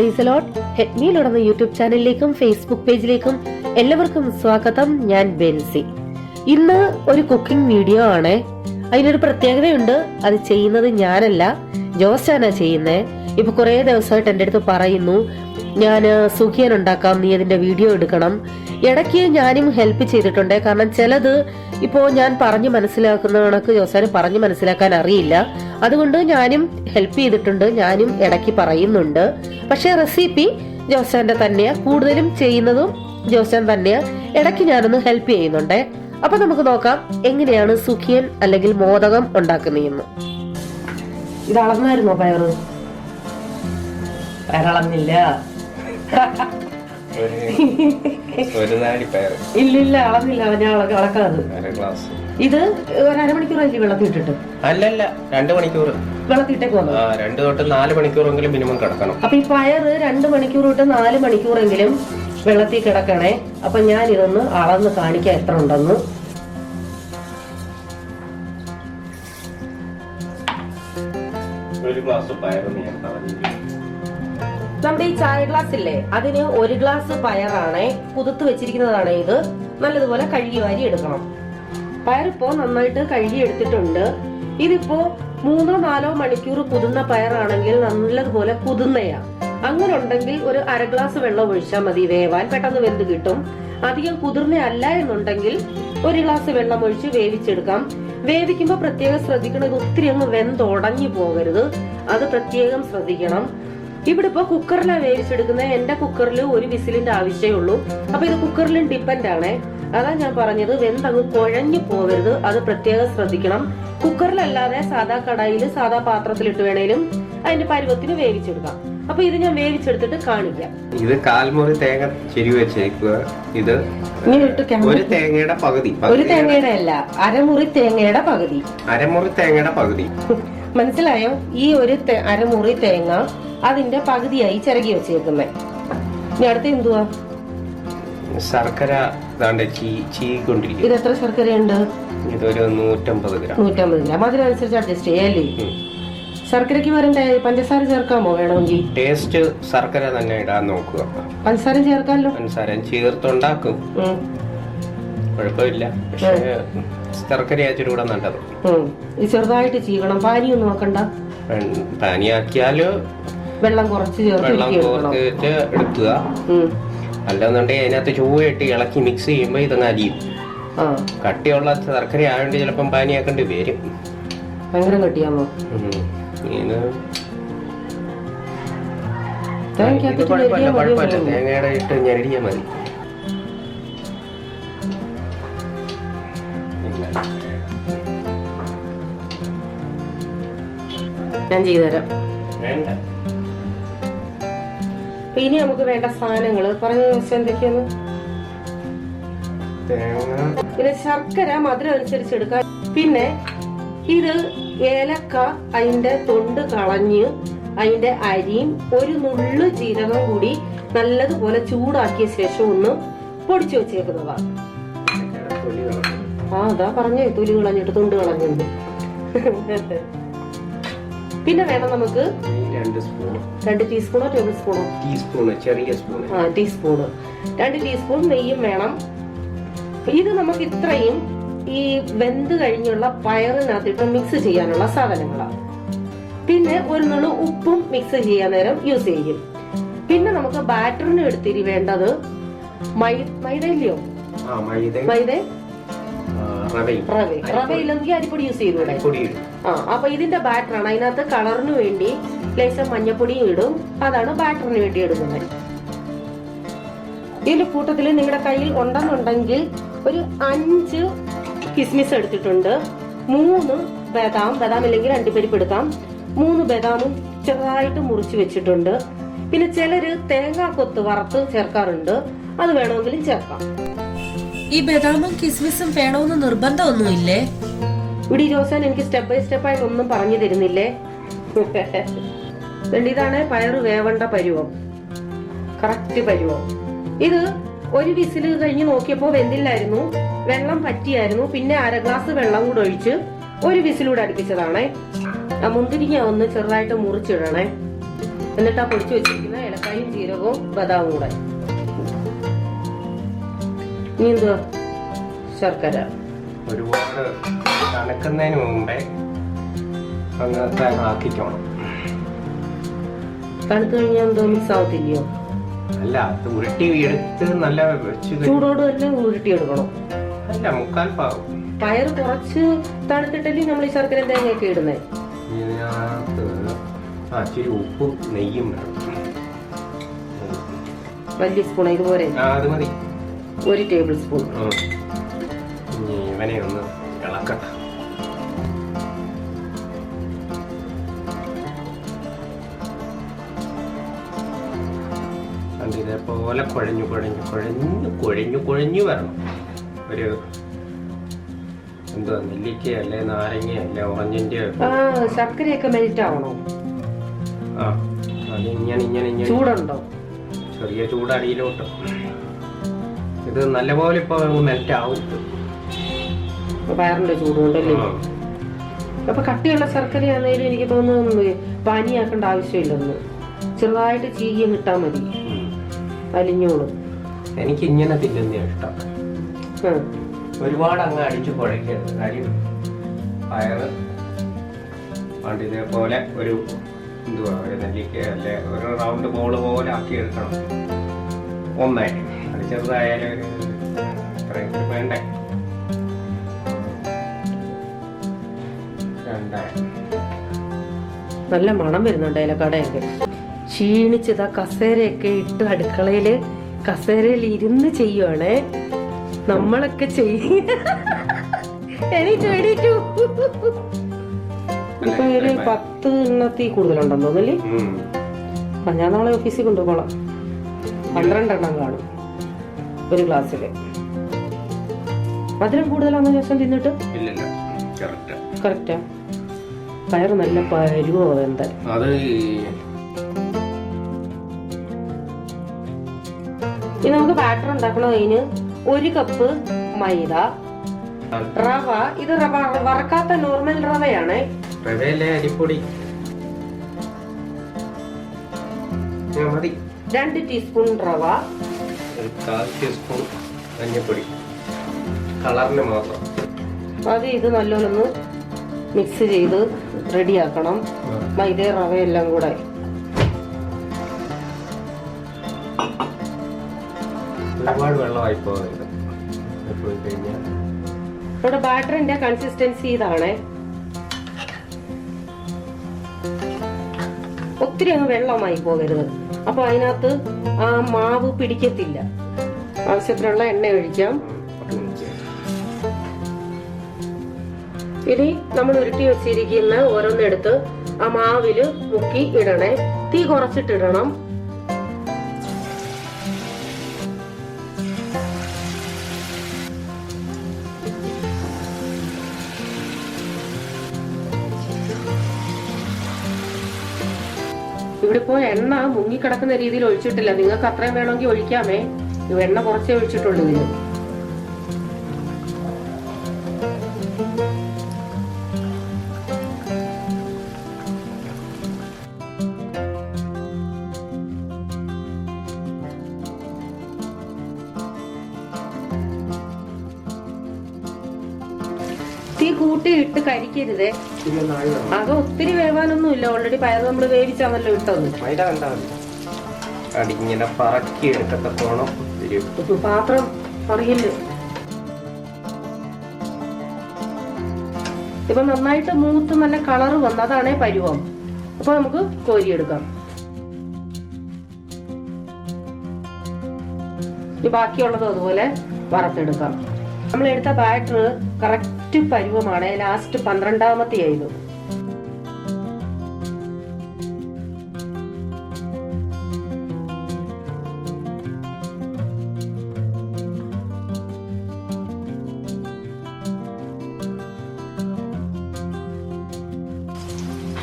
Price Lord. ഹെഡ്മിയിലുടന്ന YouTube ചാനലിലേക്കും Facebook പേജിലേക്കും എല്ലാവർക്കും സ്വാഗതം. ഞാൻ ബെൻസി. ഇന്ന് ഒരു കുക്കിംഗ് വീഡിയോ ആണ്. അതിനൊരു പ്രത്യേകതയുണ്ട്. അത് ചെയ്യുന്നത് ഞാനല്ല, ജോസാനാ ചെയ്യുന്നേ. ഇപ്പൊ കുറെ ദിവസമായിട്ട് എൻ്റെ അടുത്ത് പറയുന്നു, ഞാൻ സുഖിയൻ ഉണ്ടാക്കാം, നീ അതിന്റെ വീഡിയോ എടുക്കണം. ഇടയ്ക്ക് ഞാനും ഹെൽപ്പ് ചെയ്തിട്ടുണ്ട്. കാരണം ചിലത് ഇപ്പോ ഞാൻ പറഞ്ഞു മനസ്സിലാക്കുന്ന കണക്ക് ജോസാന് പറഞ്ഞു മനസ്സിലാക്കാൻ അറിയില്ല. അതുകൊണ്ട് ഞാനും ഹെൽപ്പ് ചെയ്തിട്ടുണ്ട്, ഞാനും ഇടയ്ക്ക് പറയുന്നുണ്ട്. പക്ഷെ റെസിപ്പി ജോസാന്റെ തന്നെയാ, കൂടുതലും ചെയ്യുന്നതും ജോസാൻ തന്നെയാ. ഇടയ്ക്ക് ഞാനൊന്ന് ഹെൽപ്പ് ചെയ്യുന്നുണ്ട്. അപ്പൊ നമുക്ക് നോക്കാം എങ്ങനെയാണ് സുഖിയൻ അല്ലെങ്കിൽ മോദകം ഉണ്ടാക്കുന്നതെന്ന്. ഇത് അളന്നായിരുന്നോ പയറ്? പയറളന്നില്ല. ഇല്ലില്ല, അളന്നില്ല. ഞാൻ അളക്കാത്. ഇത് ഒരു അരമണിക്കൂറായി വെള്ളത്തിൽ ഇട്ടിട്ട്? അല്ലല്ല, 2 മണിക്കൂർ വെള്ളത്തിട്ടേക്ക് വന്നു. 2 തൊട്ട് 4 മണിക്കൂറെങ്കിലും മിനിമം കിടക്കണം. അപ്പൊ ഈ പയറ് 2 മണിക്കൂർ തൊട്ട് 4 മണിക്കൂറെങ്കിലും വെള്ളത്തിൽ കിടക്കണേ. അപ്പൊ ഞാൻ ഇതൊന്ന് അളന്ന് കാണിക്കാം എത്ര ഉണ്ടെന്ന്. ഒരു ഗ്ലാസ് പയറ് ഞാൻ പറഞ്ഞില്ല. നമ്മുടെ ഈ ചായ ഗ്ലാസ് ഇല്ലേ, അതിന് 1 ഗ്ലാസ് പയറാണ് കുതിർത്ത് വെച്ചിരിക്കുന്നതാണ്. ഇത് നല്ലതുപോലെ കഴുകി വാരി എടുക്കണം. പയറിപ്പോ നന്നായിട്ട് കഴുകി എടുത്തിട്ടുണ്ട്. ഇതിപ്പോ 3-4 മണിക്കൂർ കുതിർന്ന പയറാണെങ്കിൽ നല്ലതുപോലെ കുതിർന്നയാ. അങ്ങനെ ഉണ്ടെങ്കിൽ ഒരു 1/2 ഗ്ലാസ് വെള്ളം ഒഴിച്ചാൽ മതി, വേവാൻ പെട്ടെന്ന് വെന്ത് കിട്ടും. അധികം കുതിർന്ന അല്ല എന്നുണ്ടെങ്കിൽ 1 ഗ്ലാസ് വെള്ളം ഒഴിച്ച് വേവിച്ചെടുക്കാം. വേവിക്കുമ്പോ പ്രത്യേകം ശ്രദ്ധിക്കണം, ഇത് ഒത്തിരി അങ്ങ് വെന്തുടഞ്ഞു പോകരുത്, അത് പ്രത്യേകം ശ്രദ്ധിക്കണം. ഇവിടെ ഇപ്പൊ കുക്കറിലാണ് വേവിച്ചെടുക്കുന്നത്. എന്റെ കുക്കറിൽ 1 വിസിലിന്റെ ആവശ്യമേ ഉള്ളൂ. അപ്പൊ ഇത് കുക്കറിലും ഡിപ്പെൻഡ് ആണ്. അതാ ഞാൻ പറഞ്ഞത്, വെന്തങ്ങ് കുഴഞ്ഞു പോകരുത്, അത് പ്രത്യേകം ശ്രദ്ധിക്കണം. കുക്കറിലല്ലാതെ സാധാ കടായിൽ സാധാ പാത്രത്തിലിട്ട് വേണേലും അതിന്റെ പരുവത്തിന് വേവിച്ചെടുക്കാം. അപ്പൊ ഇത് ഞാൻ വേവിച്ചെടുത്തിട്ട് കാണിക്കാം. ഇത് 1/4 മുറി തേങ്ങ ചെരുവി വെച്ചേക്കുക. ഇത് ഒരു തേങ്ങയുടെ പകുതി. ഒരു തേങ്ങയുടെ അല്ല, അരമുറി തേങ്ങയുടെ പകുതി. അരമുറി തേങ്ങയുടെ പകുതി. മനസ്സിലായോ? ഈ ഒരു അരമുറി തേങ്ങ അതിന്റെ പകുതിയായി ചിരകി വെച്ചേക്കുന്നേ. ഇനി അടുത്ത് എന്തുവാ? ശർക്കര ചീകൊണ്ടിരിക്കും. ഇത് എത്ര ശർക്കരയുണ്ട്? ഇതൊരു 150 ഗ്രാം. 150 ഗ്രാം. അതിനനുസരിച്ച് അഡ്ജസ്റ്റ് ചെയ്യല്ലേ. ശർക്കരക്ക് വരണ്ടേ? പഞ്ചസാര ചേർക്കാമോ വേണമെങ്കിൽ? ടേസ്റ്റ് ശർക്കര തന്നെ ഇടാൻ നോക്കുക. പഞ്ചസാര ചേർക്കാമല്ലോ. പഞ്ചസാര ചേർത്തുണ്ടാക്കും, കുഴപ്പമില്ല. പക്ഷേ ശർക്കര ആച്ചിട്ട് കൂടെ നല്ലത്. ഇത് ചെറുതായിട്ട് ചീകണം, പാനിയൊന്നും നോക്കണ്ട. പാനിയാക്കിയാല് വെള്ളം കുറച്ച് ചേർത്തിട്ട് എടുക്കുക. അല്ലെന്നുണ്ടെങ്കിൽ അതിനകത്ത് ചൂടിട്ട് ഇളക്കി മിക്സ് ചെയ്യുമ്പോ ഇതങ്ങ് അലിയും. കട്ടിയുള്ള ശർക്കര ആയതുകൊണ്ട് ചിലപ്പം പാനിയാക്കേണ്ടി വരും. ഭയങ്കര കട്ടിയാമോ? കുഴപ്പമില്ല, തേങ്ങയുടെ ഇട്ട് ഞെരടിയാ മതി. ഞാൻ ചെയ്തുതരാം. ഇനി നമുക്ക് വേണ്ട സാധനങ്ങള് പറഞ്ഞു എന്തൊക്കെയാണ്? പിന്നെ ശർക്കര മധുരം അനുസരിച്ച് എടുക്കാം. പിന്നെ ഇത് ഏലക്ക, അതിന്റെ തൊണ്ട് കളഞ്ഞ് അതിന്റെ അരിയും 1 നുള്ളു ജീരകം കൂടി നല്ലതുപോലെ ചൂടാക്കിയ ശേഷം ഒന്ന് പൊടിച്ചു വെച്ചേക്കുന്നതാണ്. അതാ പറഞ്ഞേ, തൊലി കളഞ്ഞിട്ട് തൊണ്ട് കളഞ്ഞുണ്ട്. പിന്നെ വേണം നമുക്ക് 2 ടീസ്പൂണോ ടേബിൾ സ്പൂണോ? ചെറിയ സ്പൂൺ. ടീസ്പൂണ്. 2 ടീസ്പൂൺ നെയ്യും വേണം. ഇത് നമുക്ക് ഇത്രയും ഈ വെന്ത് കഴിഞ്ഞുള്ള പയറിനകത്തിട്ട് മിക്സ് ചെയ്യാനുള്ള സാധനങ്ങളാണ്. പിന്നെ 1 നുള്ളു ഉപ്പും മിക്സ് ചെയ്യാൻ നേരം യൂസ് ചെയ്യും. പിന്നെ നമുക്ക് ബാറ്ററിന് എടുത്തിരി വേണ്ടത് മൈദയില്ലയോ? മൈദ, റവ ഇല്ലെങ്കിൽ അരിപ്പൊടി യൂസ് ചെയ്തൂടെ? അപ്പൊ ഇതിന്റെ ബാറ്ററാണ്. അതിനകത്ത് കളറിന് വേണ്ടി ലേശം മഞ്ഞപ്പൊടിയും ഇടും. അതാണ് ബാറ്ററിന് വേണ്ടി ഇടുന്നത്. ഇതിന്റെ കൂട്ടത്തിൽ നിങ്ങളുടെ കയ്യിൽ ഉണ്ടെന്നുണ്ടെങ്കിൽ ഒരു 5 കിസ്മിസ് എടുത്തിട്ടുണ്ട്. 3 ബദാം ഇല്ലെങ്കിൽ അണ്ടിപ്പരിപ്പ് എടുക്കാം. 3 ബദാമും ചെറുതായിട്ട് മുറിച്ച് വെച്ചിട്ടുണ്ട്. പിന്നെ ചിലര് തേങ്ങാക്കൊത്ത് വറുത്ത് ചേർക്കാറുണ്ട്, അത് വേണമെങ്കിലും ചേർക്കാം. ഈ ബദാമും കിസ്മിസും വേണമെന്ന് നിർബന്ധമൊന്നുമില്ലേ? ഇവിടെ ജോസാൻ എനിക്ക് സ്റ്റെപ്പ് ബൈ സ്റ്റെപ്പ് ആയിട്ട് ഒന്നും പറഞ്ഞു തരുന്നില്ലേ. ഇതാണ് പയറ് വേവണ്ട പരുവം, കറക്റ്റ് പരുവം. ഇത് 1 വിസില് കഴിഞ്ഞ് നോക്കിയപ്പോ വെന്തില്ലായിരുന്നു, വെള്ളം പറ്റിയായിരുന്നു. പിന്നെ 1/2 ഗ്ലാസ് വെള്ളം കൂടെ ഒഴിച്ച് 1 വിസിലൂടെ അടുപ്പിച്ചതാണേ. മുന്തിരിങ്ങ ഒന്ന് ചെറുതായിട്ട് മുറിച്ചിടണേ. എന്നിട്ട് ആ പൊടിച്ചു വെച്ചിരിക്കുന്ന ഏലക്കായും ജീരകവും ബദാമും കൂടെ. ഇനി എന്തുവാ? ശർക്കര. ഒരുപാട് തണുക്കുന്നതിന് മുമ്പേ അങ്ങനത്തെ ആക്കിക്കണം. തണുത്ത് കഴിഞ്ഞാൽ എന്തോ മിക്സ് ആവത്തില്ലയോ? അല്ല, അത് ഉരുട്ടി എടുത്ത് നല്ല ചൂടോട് തന്നെ ഉരുട്ടി എടുക്കണം. അല്ല, മുക്കാൽ പാവും. പയർ കുറച്ച് തണുത്തിട്ടല്ലേ നമ്മൾ ഈ ശർക്കര തേങ്ങയൊക്കെ ഇടുന്നേ. ഇതിനകത്ത് ഇച്ചിരി ഉപ്പും നെയ്യും വേണം. വലിയ സ്പൂൺ ഇതുപോലെ? അത് മതി, 1 ടേബിൾ സ്പൂൺ. ഇവനെ ഒന്ന് ഇളക്കട്ടെ. ഇതേപോലെ കുഴഞ്ഞു കുഴഞ്ഞു കുഴഞ്ഞു കുഴഞ്ഞു കുഴഞ്ഞു വരണം. ഒരു എന്തുവാ, നെല്ലിക്കയല്ലേ നാരങ്ങയല്ലേ ഓറഞ്ചിന്റെ ശർക്കരയൊക്കെ മെൽറ്റ് ആവണോ? അതിങ്ങനെ ഇങ്ങനെ ഇങ്ങനെ ചൂടുണ്ടോ? ചെറിയ ചൂട് അടിയിലോട്ട്. ഇത് നല്ലപോലെ ഇപ്പൊ മെൽറ്റ് ആവും. പയറിന്റെ ചൂടുകൊണ്ടല്ലേ? അപ്പൊ കട്ടിയുള്ള ശർക്കരയാണെങ്കിലും എനിക്ക് തോന്നുന്നു പാനിയാക്കേണ്ട ആവശ്യമില്ലെന്ന്. ചെറുതായിട്ട് ചീകിയും കിട്ടാൻ മതി, അലിഞ്ഞോളും. എനിക്ക് ഇങ്ങനെ തിന്നുന്ന ഇഷ്ടം. ഒരുപാട് അങ്ങ് അടിച്ചു കുഴക്കരുത്. കാര്യം പയറ് പണ്ട് ഇതേപോലെ ഒരു എന്തുവാ, നെല്ലിക്ക അല്ലെ ഒരു റൗണ്ട് ബോള് പോലെ ആക്കി എടുക്കണം. ഒന്നേ അത് ചെറുതായാലും ഒരു ഇത്രയും വേണ്ടേ. നല്ല മണം വരുന്നുണ്ട് ഏലക്കടയൊക്കെ. ക്ഷീണിച്ചതാ കസേരയൊക്കെ ഇട്ട് അടുക്കളയില് കസേരയിൽ ഇരുന്ന് ചെയ്യുവാണേ. നമ്മളൊക്കെ എണീറ്റു ഇപ്പൊ ഒരു 10 എണ്ണത്തിൽ കൂടുതലുണ്ടെന്ന് തോന്നല്ലേ? ഞാൻ നാളെ ഓഫീസിൽ കൊണ്ടുപോകണം. 12 എണ്ണം കാണും ഒരു ഗ്ലാസ്സില്. മധുരം കൂടുതലാണോ ദിവസം തിന്നിട്ട്? കറക്റ്റാ. പയറ് നല്ല പരുവോ എന്താ? ഇനി നമുക്ക് ബാറ്റർ ഉണ്ടാക്കണം. അതിന് 1 കപ്പ് മൈദ, റവ. ഇത് വറക്കാത്ത നോർമൽ റവയാണ്. അരിപ്പൊടി 2 ടീസ്പൂൺ റവ, 1/4 ടീസ്പൂൺ മഞ്ഞൾപ്പൊടി കളറിന് മാത്രം. ഇത് നല്ലോണം മിക്സ് ചെയ്ത് റെഡിയാക്കണം. മൈദ റവയെല്ലാം കൂടെ. ഒരുപാട് വെള്ളമായി പോകരുത്. ഇവിടെ ബാറ്ററിന്റെ കൺസിസ്റ്റൻസി ഇതാണ്. ഒത്തിരി അങ്ങ് വെള്ളമായി പോകരുത്. അപ്പൊ അതിനകത്ത് ആ മാവ് പിടിക്കത്തില്ല. ആവശ്യത്തിനുള്ള എണ്ണ ഒഴിക്കാം. ഇനി നമ്മൾ ഉരുട്ടി വെച്ചിരിക്കുന്ന ഓരോന്നെടുത്ത് ആ മാവില് മുക്കി ഇടണേ. തീ കുറച്ചിട്ടിടണം. ഇവിടെ ഇപ്പോ എണ്ണ മുങ്ങിക്കിടക്കുന്ന രീതിയിൽ ഒഴിച്ചിട്ടില്ല. നിങ്ങൾക്ക് അത്രയും വേണമെങ്കിൽ ഒഴിക്കാമേ. എണ്ണ കുറച്ചേ ഒഴിച്ചിട്ടുള്ളൂ ഇതിന്. തീ കൂട്ടിയിട്ട് കരിക്കരുതേ. അത് ഒത്തിരി വേവാനൊന്നും ഇല്ല. ഓൾറെഡി പയർ നമ്മൾ വേവിച്ചാണല്ലോ ഇട്ടത്. പാത്രം അറിയില്ല. ഇപ്പൊ നന്നായിട്ട് മൂത്ത് നല്ല കളർ വന്നതാണേ പരുവം. അപ്പൊ നമുക്ക് കോരിയെടുക്കാം. ബാക്കിയുള്ളതും അതുപോലെ വറുത്തെടുക്കാം. നമ്മൾ എടുത്ത ബാറ്റർ കറക്റ്റ് പരുവമാണ്. ലാസ്റ്റ് 12ാമത്തെ ആയിരുന്നു.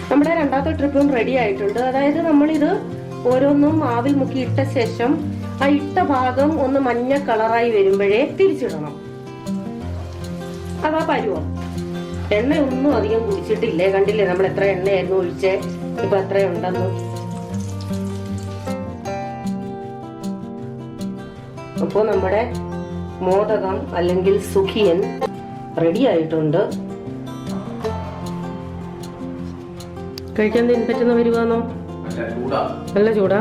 നമ്മുടെ രണ്ടാമത്തെ ട്രിപ്പും റെഡി ആയിട്ടുണ്ട്. അതായത് നമ്മളിത് ഓരോന്നും മാവിൽ മുക്കി ഇട്ട ശേഷം ആ ഇട്ട ഭാഗം ഒന്ന് മഞ്ഞ കളറായി വരുമ്പോഴേ തിരിച്ചിടണം. അതാ പരുവം. എണ്ണയൊന്നും അധികം കുടിച്ചിട്ടില്ലേ. കണ്ടില്ലേ നമ്മൾ എത്ര എണ്ണയായിരുന്നു ഒഴിച്ചേ. ഇപ്പൊ എത്ര ഉണ്ടെന്ന്. അപ്പോൾ നമ്മുടെ മോദകം അല്ലെങ്കിൽ സുഖിയൻ റെഡി ആയിട്ടുണ്ട്. കഴിക്കാൻ പറ്റുന്ന വരുവാന്നോ? നല്ല ചൂടാ.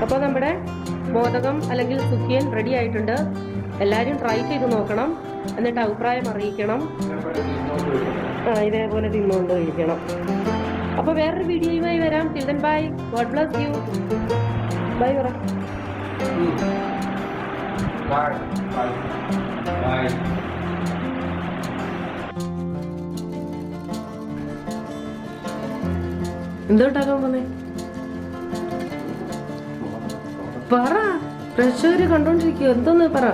അപ്പോൾ നമ്മുടെ മോദകം അല്ലെങ്കിൽ സുഖിയൻ റെഡി ആയിട്ടുണ്ട്. എല്ലാവരും ട്രൈ ചെയ്ത് നോക്കണം, എന്നിട്ട് അഭിപ്രായം അറിയിക്കണം. ഇതേപോലെ തിന്നുകൊണ്ട് കഴിക്കണം. അപ്പോൾ വേറൊരു വീഡിയോയുമായി വരാം. Till then bye. God bless you. Bye പറ. എന്തോട്ടാക്കാൻ പോന്നേ? പറ. പ്രേക്ഷകര് കണ്ടോണ്ടിരിക്കുക. എന്തോന്ന് പറ.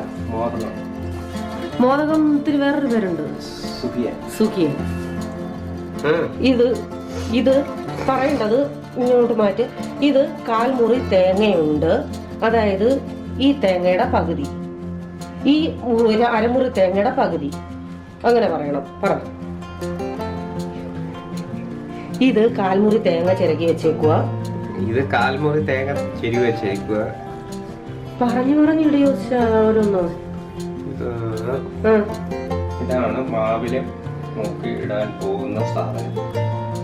മോദകത്തിന് വേറൊരു പേരുണ്ട്, സുഖിയൻ. ഇത് പറയേണ്ടത് ഇങ്ങോട്ട് മാറ്റി. ഇത് 1/4 മുറി തേങ്ങയുണ്ട്. അതായത് ഈ തേങ്ങയുടെ പകുതി, ഈ 1/2 മുറി തേങ്ങയുടെ പകുതി, അങ്ങനെ പറയണം. പറ. ഇത് 1/4 മുറി തേങ്ങ ചിരകി വെച്ചേക്കുക. ഇത് 1/4 മുറി തേങ്ങ ചിരകി വെച്ചേക്കുക. പറഞ്ഞു ഓരോന്ന്. ഇതാണ് മാവില് നോക്കി ഇടാൻ പോകുന്ന സാധനം.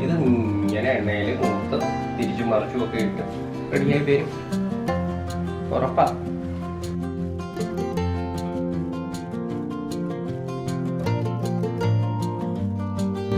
ഇത് ഇങ്ങനെ എണ്ണയിൽ മൂത്ത് തിരിച്ചു മറിച്ചും ഒക്കെ ഇട്ട് റെഡിയായി വരും. ഉറപ്പാ.